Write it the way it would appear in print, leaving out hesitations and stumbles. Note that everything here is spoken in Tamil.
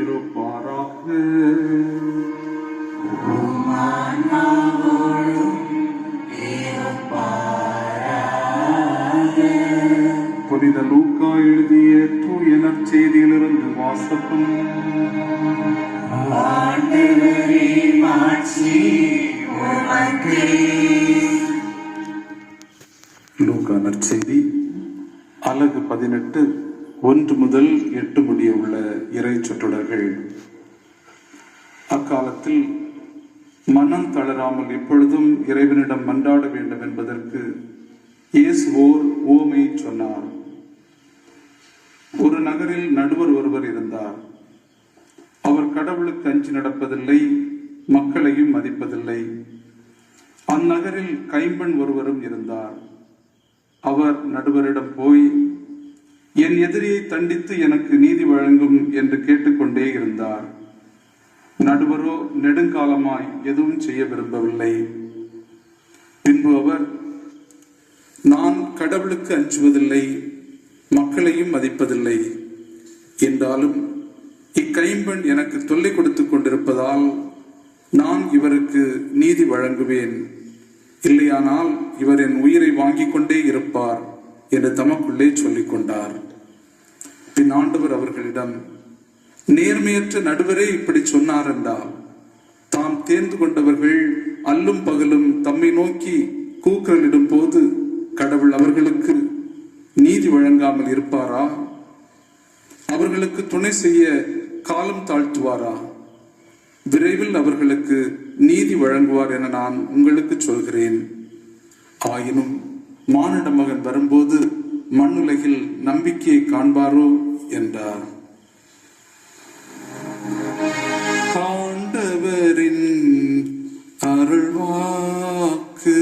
இருப்பாராக. புனித லூக்கா எழுதிய தூய நற்செய்தியிலிருந்து வாசகம். லூக்கா நற்செய்தி அலகு 18 1 முதல் 8 முடிய உள்ள இறை சொற்றொடர்கள். அக்காலத்தில் மனம் தளராமல் எப்பொழுதும் இறைவனிடம் மன்றாட வேண்டும் என்பதற்கு இயேசு ஓர் உவமையை சொன்னார். ஒரு நகரில் நடுவர் ஒருவர் இருந்தார். அவர் கடவுளுக்கு அஞ்சி நடப்பதில்லை, மக்களையும் மதிப்பதில்லை. அந்நகரில் கைம்பெண் ஒருவரும் இருந்தார். அவர் நடுவரிடம் போய், என் எதிரியை தண்டித்து எனக்கு நீதி வழங்கும் என்று கேட்டுக்கொண்டே இருந்தார். நடுவரோ நெடுங்காலமாய் எதுவும் செய்ய விரும்பவில்லை. பின்பு அவர், நான் கடவுளுக்கு அஞ்சுவதில்லை, மக்களையும் மதிப்பதில்லை. என்றாலும் இக்கைம்பெண் எனக்கு தொல்லை கொடுத்து கொண்டிருப்பதால் நான் இவருக்கு நீதி வழங்குவேன். இல்லையானால் இவர் என் உயிரை வாங்கிக் கொண்டே இருப்பார் என்று தமக்குள்ளே சொல்லிக் கொண்டார். பின் ஆண்டவர் அவர்களிடம், நேர்மையற்ற நடுவரே இப்படி சொன்னார் என்றால், தாம் தேர்ந்து கொண்டவர்கள் அல்லும் பகலும் தம்மை நோக்கி கூக்குரலிடும் போது கடவுள் அவர்களுக்கு நீதி வழங்காமல் இருப்பாரா? அவர்களுக்கு துணை செய்ய காலம் தாழ்த்துவாரா? விரைவில் அவர்களுக்கு நீதி வழங்குவார் என நான் உங்களுக்கு சொல்கிறேன். ஆயினும் மானிட மகன் வரும்போது மண்ணுலகில் நம்பிக்கையை காண்பாரோ என்றார். ஆண்டவரின் அருள்வாக்கு.